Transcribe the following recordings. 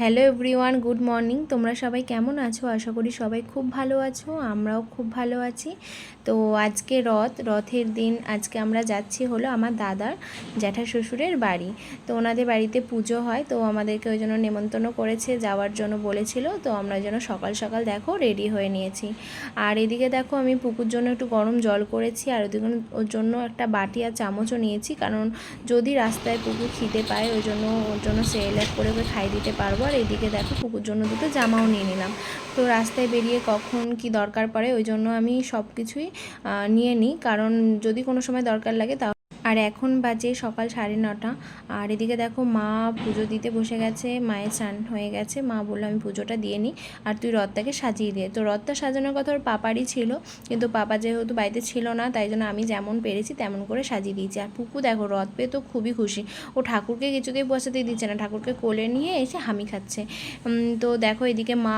Hello everyone, good morning. তোমরা সবাই কেমন আছো? আশা করি সবাই খুব ভালো আছো, আমরাও খুব ভালো আছি। তো আজকে রথের দিন। আজকে আমরা যাচ্ছি হলো আমার দাদার জ্যাঠা শ্বশুরের বাড়ি। তো ওনাদের বাড়িতে পুজো হয়, তো আমাদেরকে ওই জন্য নেমন্তন্ন করেছে, যাওয়ার জন্য বলেছিল। তো আমরা যেন সকাল সকাল দেখো রেডি হয়ে নিয়েছি। আর এদিকে দেখো আমি পুকুর জন্য একটু গরম জল করেছি, আর ওদিকে ওর জন্য একটা বাটি আর চামচও নিয়েছি, কারণ যদি রাস্তায় পুকুর খিদে পায় ওর জন্য সেরেলাক করে খাই দিতে পারবো। আর এইদিকে দেখো পুকুর জন্য দুটো জামাও নিয়ে নিলাম। তো রাস্তায় বেরিয়ে কখন কি দরকার পড়ে ওই জন্য আমি সব কিছুই নিয়ে নিই, কারণ যদি কোনো সময় দরকার লাগে তা। আর এখন বাজে সকাল 9:30। আর এদিকে দেখো মা পুজো দিতে বসে গেছে, মায়ের স্নান হয়ে গেছে। মা বললো আমি পুজোটা দিয়ে নিই, আর তুই রথটাকে সাজিয়ে দিয়ে। তো রথটা সাজানোর কথা ওর পাপারই ছিল, কিন্তু পাপা যেহেতু বাড়িতে ছিল না, তাই জন্য আমি যেমন পেরেছি তেমন করে সাজিয়ে দিয়েছি। আর পুকু দেখো রথ পেয়ে তো খুবই খুশি, ও ঠাকুরকে কিছুতেই বসাতে দিচ্ছে না, ঠাকুরকে কোলে নিয়ে এসে হামি খাচ্ছে। তো দেখো এদিকে মা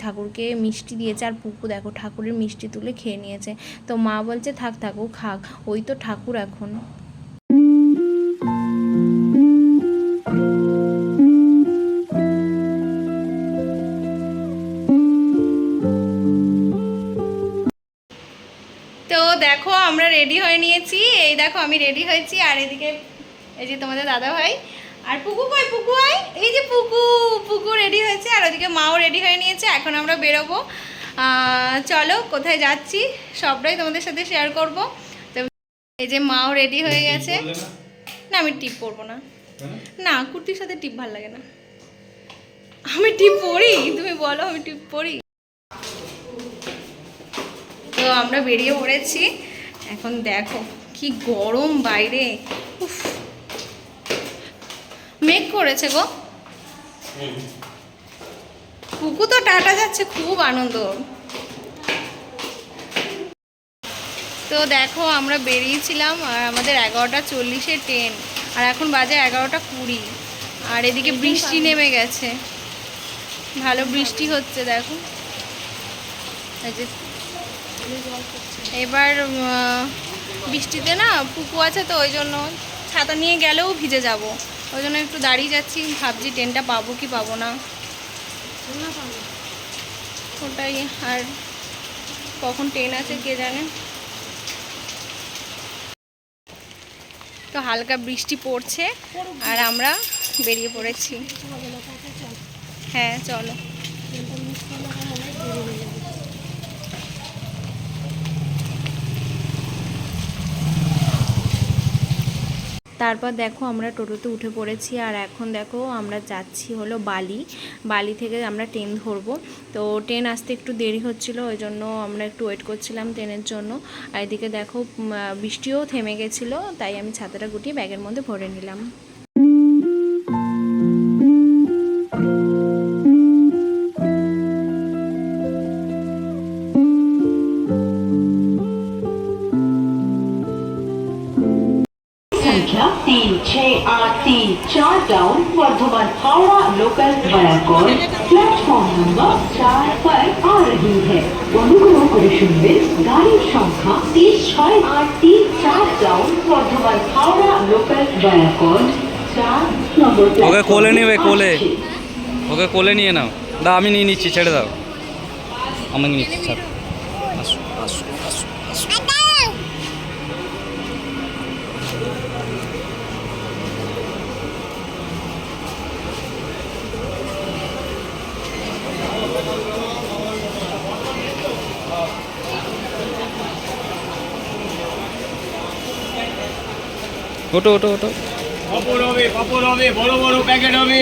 ঠাকুরকে মিষ্টি দিয়েছে, আর পুকু দেখো ঠাকুরের মিষ্টি তুলে খেয়ে নিয়েছে। তো মা বলছে থাক থাক, ও খাক, ওই তো ঠাকুর এখন। তো দেখো আমরা রেডি হয়ে নিয়েছি, এই দেখো আমি রেডি হয়েছি। আর এদিকে এই যে তোমাদের দাদা ভাই আর পুকু কই, পুকু আয়, এই যে পুকু পুকু রেডি হয়েছে, আর ওদিকে মাও রেডি হয়ে নিয়েছে। এখন আমরা বেরোবো, চলো কোথায় যাচ্ছি সবটাই তোমাদের সাথে শেয়ার করব। তো এই যে মাও রেডি হয়ে গেছে। না আমি টিপ পরবো না, না কুর্তির সাথে টিপ ভালো লাগে না। আমি টিপ পরি, তুমি বলো আমি টিপ পরি। তো আমরা বেরিয়ে পড়েছি। এখন দেখো কি গরম বাইরে, উফ মেঘ করেছে গো। পুকু তো টাটা যাচ্ছে, খুব আনন্দ। তো দেখো আমরা বেরিয়েছিলাম, আর আমাদের 11:40 ট্রেন, আর এখন বাজে 11:20। আর এদিকে বৃষ্টি নেমে গেছে, ভালো বৃষ্টি হচ্ছে দেখো। এবার বৃষ্টিতে না পুকু আছে, তো ওই জন্য ছাতা নিয়ে গেলেও ভিজে যাব, ওই জন্য একটু দাঁড়িয়ে যাচ্ছি, ভাবছি ট্রেনটা পাবো কি পাবো না, ওটাই। আর কখন ট্রেন আছে কে জানে। তো হালকা বৃষ্টি পড়ছে, আর আমরা বেরিয়ে পড়েছি। হ্যাঁ চলো। তারপর দেখো আমরা টোটোতে উঠে পড়েছি, আর এখন দেখো আমরা যাচ্ছি হলো বালি থেকে আমরা ট্রেন ধরবো। তো ট্রেন আসতে একটু দেরি হচ্ছিল, ওই জন্য আমরা একটু ওয়েট করছিলাম ট্রেনের জন্য। আর এদিকে দেখো বৃষ্টিও থেমে গেছিলো, তাই আমি ছাতাটা গুটিয়ে ব্যাগের মধ্যে ভরে নিলাম। संख्या 36834 डाउन वर्धमान हावड़ा लोकल बयाकोट प्लेटफॉर्म नंबर 4 पर आ रही है। অনুগ্রহ করে শুনবেন গাড়ির সংখ্যা 36834 ডাউন वर्धमान हावड़ा लोकल बयाकोट 4 নম্বর প্ল্যাটফর্ম। ওকে কোলে নিবে, ওকে কোলে নিয়ে নাও। দাও আমি নিয়ে নিচ্ছি, ছেড়ে দাও, আমাকে নিচ্ছি। ছাড়, আসো আসো আসো আসো। ওটো ওটো ওটো। পাপড় হবে, বড় বড় প্যাকেট হবে।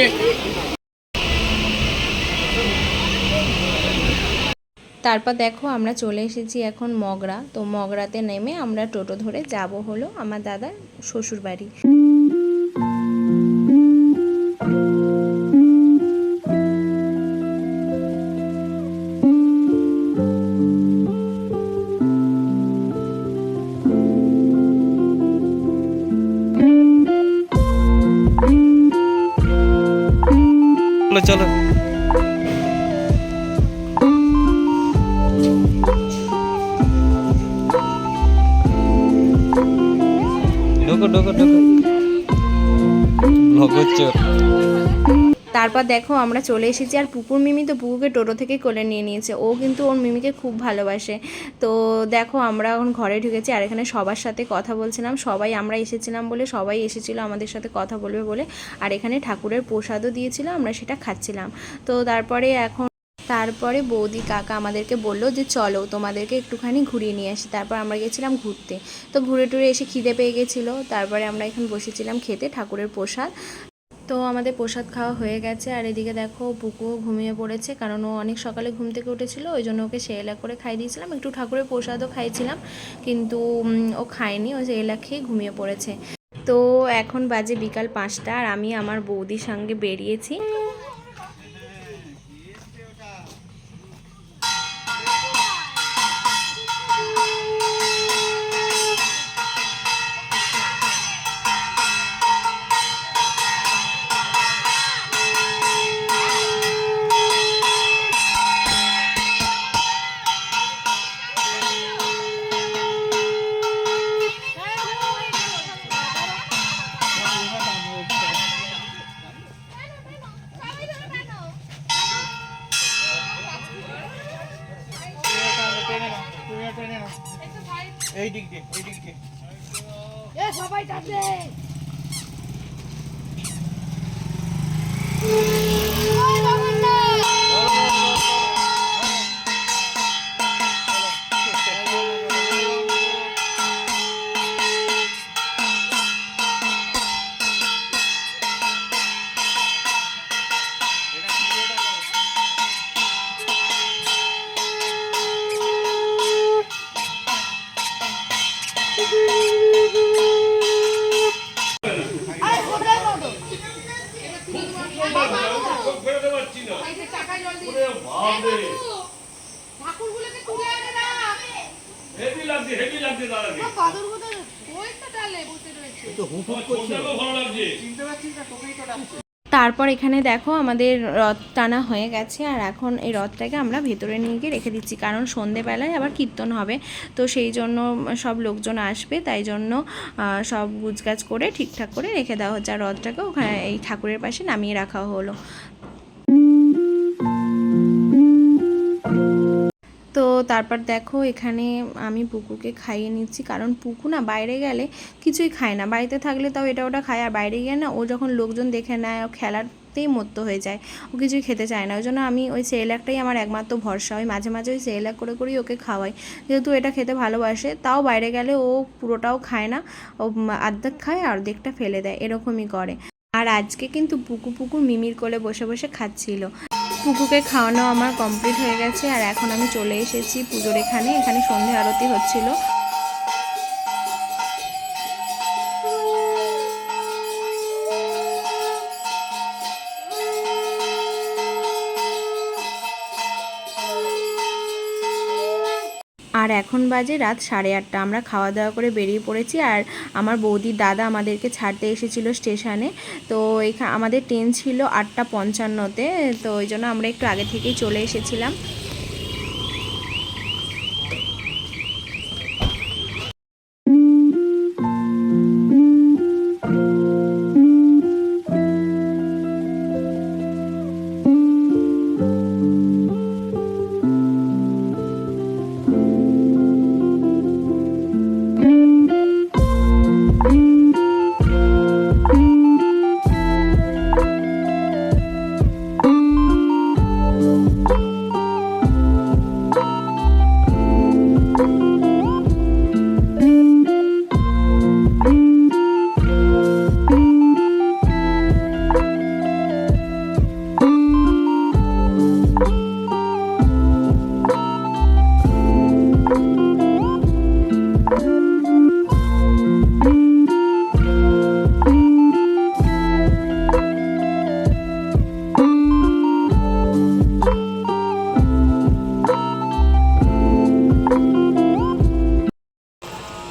তারপর দেখো আমরা চলে এসেছি এখন মগরা। তো মগরাতে নেমে আমরা টোটো ধরে যাব হলো আমার দাদার শ্বশুর বাড়ি। চলো ঢোকো ঢোকো ঢোকো, ব্লগ হচ্ছে। তারপর দেখো আমরা চলে এসেছি, আর পুকুর মিমি তো পুকুকে টোটো থেকে কোলে নিয়ে নিয়েছে। ও কিন্তু ওর মিমিকে খুব ভালোবাসে। তো দেখো আমরা এখন ঘরে ঢুকেছি, আর এখানে সবার সাথে কথা বলছিলাম। সবাই আমরা এসেছিলাম বলে সবাই এসেছিলো আমাদের সাথে কথা বলবে বলে। আর এখানে ঠাকুরের প্রসাদও দিয়েছিল, আমরা সেটা খাচ্ছিলাম। তো তারপরে বৌদি কাকা আমাদেরকে বললো যে চলো তোমাদেরকে একটুখানি ঘুরিয়ে নিয়ে আসি। তারপর আমরা গেছিলাম ঘুরতে। তো ঘুরে টুরে এসে খিদে পেয়ে গেছিলো। তারপরে আমরা এখন বসেছিলাম খেতে ঠাকুরের প্রসাদ। তো আমাদের প্রসাদ খাওয়া হয়ে গেছে। আর এদিকে দেখো পুকুও ঘুমিয়ে পড়েছে, কারণ ও অনেক সকালে ঘুম থেকে উঠেছিল, ওই জন্য ওকে সেরেলাক করে খাই দিয়েছিলাম। একটু ঠাকুরের প্রসাদও খাইছিলাম, কিন্তু ও খায়নি, ও সেরেলাক খেয়ে ঘুমিয়ে পড়েছে। তো এখন বাজে বিকাল 5টা, আর আমি আমার বৌদির সঙ্গে বেরিয়েছি। এই দিক দিয়ে এই দিক দিয়ে সবাই কাছে ঠাকুরগুলোকে তুলে আনে না হেভি লাগছে দাদাকে কাদুর মতো ওইটা ডালে বসে রয়েছে তো হুকুম করছে ভালো লাগছে চিনতে পারছিস না তোকেই তো ডাকছে। তারপর এখানে দেখো আমাদের রথ টানা হয়ে গেছে, আর এখন এই রথটাকে আমরা ভেতরে নিয়ে গিয়ে রেখে দিচ্ছি, কারণ সন্ধেবেলায় আবার কীর্তন হবে। তো সেই জন্য সব লোকজন আসবে, তাই জন্য সব গুছগাছ করে ঠিকঠাক করে রেখে দেওয়া হচ্ছে। আর রথটাকে ওখানে এই ঠাকুরের পাশে নামিয়ে রাখা হলো। তো তারপর দেখো এখানে আমি পুকুকে খাইয়ে নিচ্ছি, কারণ পুকু না বাইরে গেলে কিছুই খায় না। বাড়িতে থাকলে তাও এটা ওটা খায়, আর বাইরে গিয়ে না ও যখন লোকজন দেখে নেয় ও খেলাতেই মত্ত হয়ে যায়, ও কিছুই খেতে চায় না। ওই জন্য আমি ওই সেরেলাকটাই আমার একমাত্র ভরসা। ওই মাঝে মাঝে ওই সেরেলাক করে করেই ওকে খাওয়াই, যেহেতু এটা খেতে ভালোবাসে। তাও বাইরে গেলে ও পুরোটাও খায় না, ও অর্ধেক খায় আর অর্ধেকটা ফেলে দেয়, এরকমই করে। আর আজকে কিন্তু পুকু মিমির কোলে বসে বসে খাচ্ছিল। পুকুকে খাওয়ানো আমার কমপ্লিট হয়ে গেছে, আর এখন আমি চলে এসেছি পুজোর এখানে সন্ধে আরতি হচ্ছিল। আর এখন বাজে রাত 8:30। আমরা খাওয়া দাওয়া করে বেরিয়ে পড়েছি, আর আমার বৌদির দাদা আমাদেরকে ছাড়তে এসেছিল স্টেশনে। তো আমাদের ট্রেন ছিল 8:55-তে, তো ওই জন্য আমরা একটু আগে থেকেই চলে এসেছিলাম।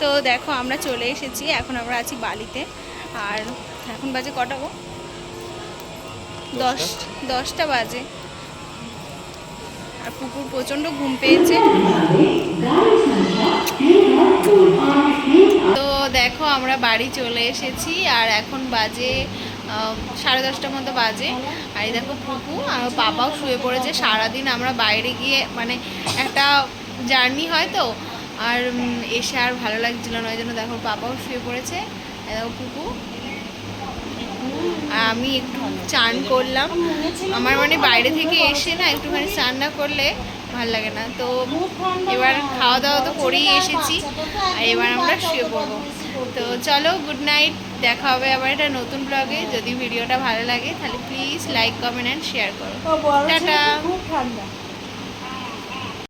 তো দেখো আমরা চলে এসেছি, এখন আমরা আছি বালিতে। আর এখন বাজে কটা গো? 10টা বাজে। আর পুকুর প্রচণ্ড ঘুম পেয়েছে। তো দেখো আমরা বাড়ি চলে এসেছি, আর এখন বাজে 10:30 মতো বাজে। আর এই দেখো পুপু আর ওর বাবাও শুয়ে পড়েছে। সারাদিন আমরা বাইরে গিয়ে মানে একটা জার্নি হয় তো, আর এসে আর ভালো লাগছিল না, ওই জন্য দেখো বাবাও শুয়ে পড়েছে। এই দেখো পুপু আর আমি একটু চান করলাম। আমার মানে বাইরে থেকে এসে না একটুখানি স্নান না করলে ভালো লাগে না। তো এবার খাওয়া দাওয়া তো করেই এসেছি, আর এবার আমরা শুয়ে পড়বো। তো চলো, গুড নাইট, দেখা হবে আবার একটা নতুন ব্লগে। যদি ভিডিওটা ভালো লাগে তাহলে please like, comment and share করো। টাটা।